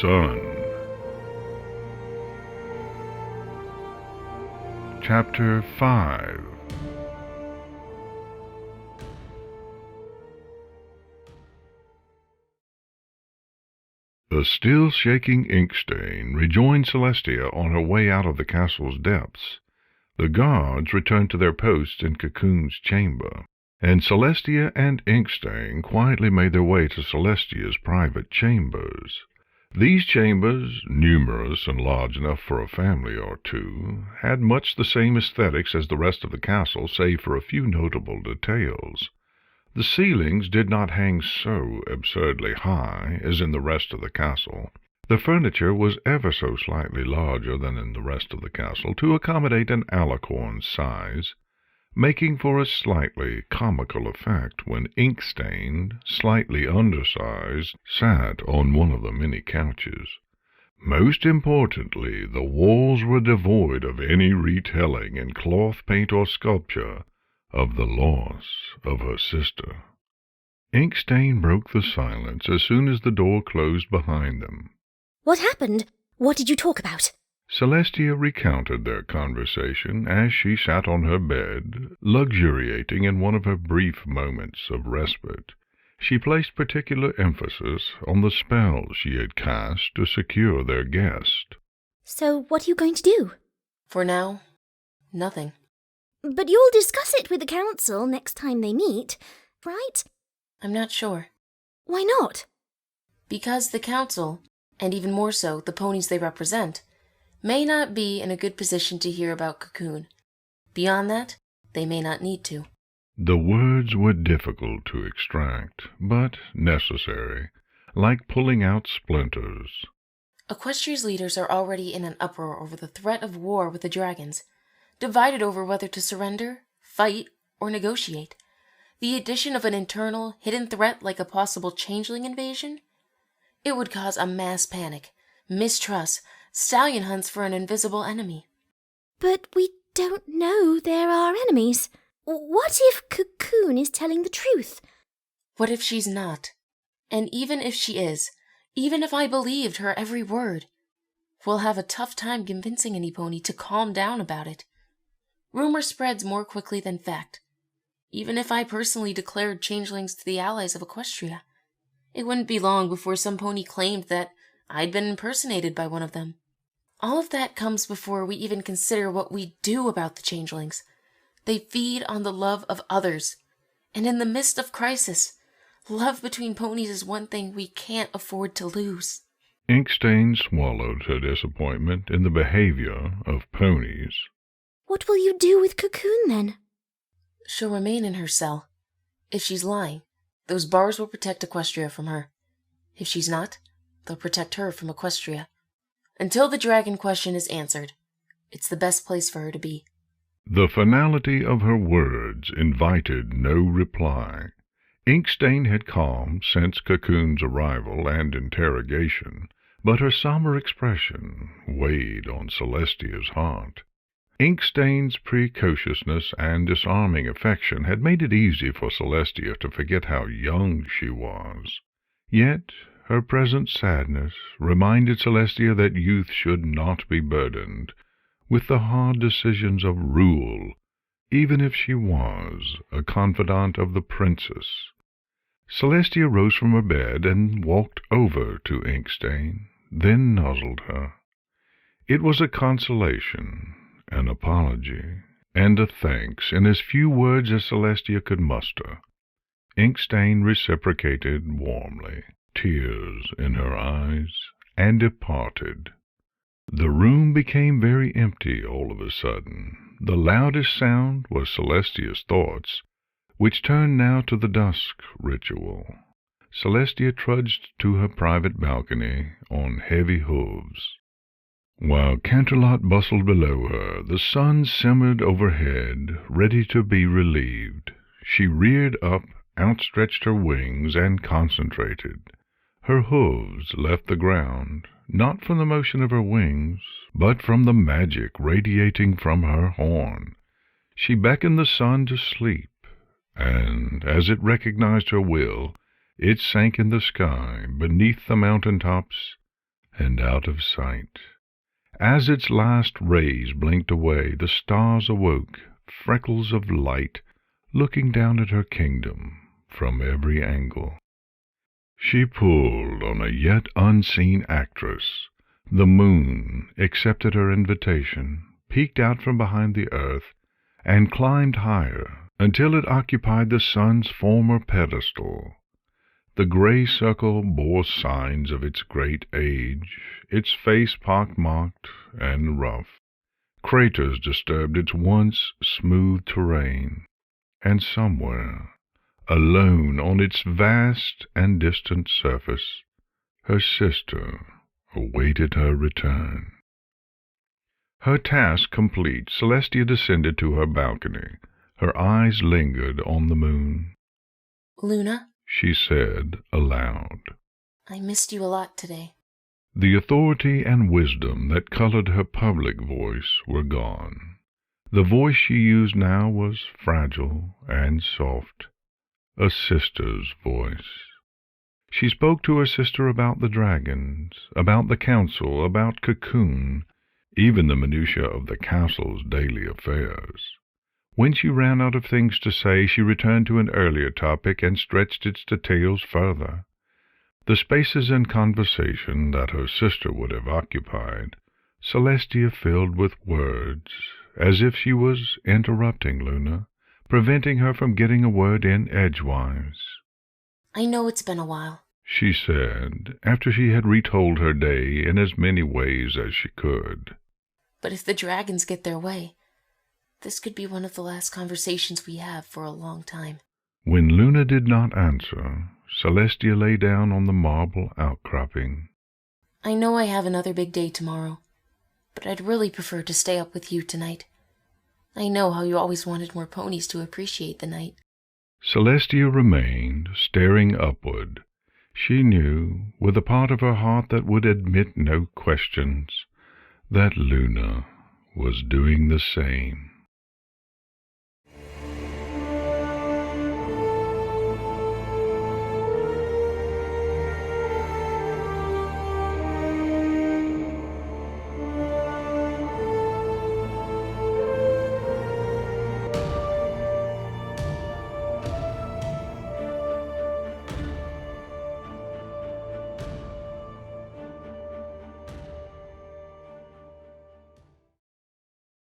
Sun. Chapter 5. The still-shaking Inkstain rejoined Celestia on her way out of the castle's depths. The guards returned to their posts in Cocoon's chamber, and Celestia and Inkstain quietly made their way to Celestia's private chambers. These chambers, numerous and large enough for a family or two, had much the same aesthetics as the rest of the castle, save for a few notable details. The ceilings did not hang so absurdly high as in the rest of the castle. The furniture was ever so slightly larger than in the rest of the castle to accommodate an alicorn's size, making for a slightly comical effect when Inkstain, slightly undersized, sat on one of the many couches. Most importantly, the walls were devoid of any retelling in cloth, paint, or sculpture of the loss of her sister. Inkstain broke the silence as soon as the door closed behind them. "What happened? What did you talk about?" Celestia recounted their conversation as she sat on her bed, luxuriating in one of her brief moments of respite. She placed particular emphasis on the spell she had cast to secure their guest. "So what are you going to do?" "For now, nothing." "But you'll discuss it with the council next time they meet, right?" "I'm not sure." "Why not?" "Because the council, and even more so the ponies they represent, may not be in a good position to hear about Cocoon. Beyond that, they may not need to." The words were difficult to extract, but necessary, like pulling out splinters. Equestria's leaders are already in an uproar over the threat of war with the dragons, divided over whether to surrender, fight, or negotiate. The addition of an internal, hidden threat like a possible changeling invasion? It would cause a mass panic, mistrust, stallion hunts for an invisible enemy. "But we don't know there are enemies. What if Cocoon is telling the truth?" What if she's not? And even if she is, even if I believed her every word, we'll have a tough time convincing any pony to calm down about it. Rumor spreads more quickly than fact. Even if I personally declared changelings to the allies of Equestria, it wouldn't be long before some pony claimed that I'd been impersonated by one of them. All of that comes before we even consider what we do about the changelings. They feed on the love of others. And in the midst of crisis, love between ponies is one thing we can't afford to lose." Inkstain swallowed her disappointment in the behavior of ponies. "What will you do with Cocoon, then?" "She'll remain in her cell. If she's lying, those bars will protect Equestria from her. If she's not, they'll protect her from Equestria. Until the dragon question is answered, it's the best place for her to be." The finality of her words invited no reply. Inkstain had calmed since Cocoon's arrival and interrogation, but her somber expression weighed on Celestia's heart. Inkstain's precociousness and disarming affection had made it easy for Celestia to forget how young she was. Yet her present sadness reminded Celestia that youth should not be burdened with the hard decisions of rule, even if she was a confidant of the princess. Celestia rose from her bed and walked over to Inkstain, then nuzzled her. It was a consolation, an apology, and a thanks in as few words as Celestia could muster. Inkstain reciprocated warmly, tears in her eyes, and departed. The room became very empty all of a sudden. The loudest sound was Celestia's thoughts, which turned now to the dusk ritual. Celestia trudged to her private balcony on heavy hooves. While Canterlot bustled below her, the sun simmered overhead, ready to be relieved. She reared up, outstretched her wings, and concentrated. Her hooves left the ground, not from the motion of her wings, but from the magic radiating from her horn. She beckoned the sun to sleep, and, as it recognized her will, it sank in the sky beneath the mountain tops and out of sight. As its last rays blinked away, the stars awoke, freckles of light, looking down at her kingdom from every angle. She pulled on a yet unseen actress. The moon accepted her invitation, peeked out from behind the earth, and climbed higher until it occupied the sun's former pedestal. The gray circle bore signs of its great age, its face pock-marked and rough. Craters disturbed its once smooth terrain, and somewhere, alone on its vast and distant surface, her sister awaited her return. Her task complete, Celestia descended to her balcony. Her eyes lingered on the moon. "Luna," she said aloud. "I missed you a lot today." The authority and wisdom that colored her public voice were gone. The voice she used now was fragile and soft, a sister's voice. She spoke to her sister about the dragons, about the council, about Cocoon, even the minutiae of the castle's daily affairs. When she ran out of things to say, she returned to an earlier topic and stretched its details further. The spaces in conversation that her sister would have occupied, Celestia filled with words, as if she was interrupting Luna, preventing her from getting a word in edgewise. "I know it's been a while," she said, after she had retold her day in as many ways as she could. "but if the dragons get their way, this could be one of the last conversations we have for a long time." When Luna did not answer, Celestia lay down on the marble outcropping. "I know I have another big day tomorrow, but I'd really prefer to stay up with you tonight. I know how you always wanted more ponies to appreciate the night." Celestia remained, staring upward. She knew, with a part of her heart that would admit no questions, that Luna was doing the same.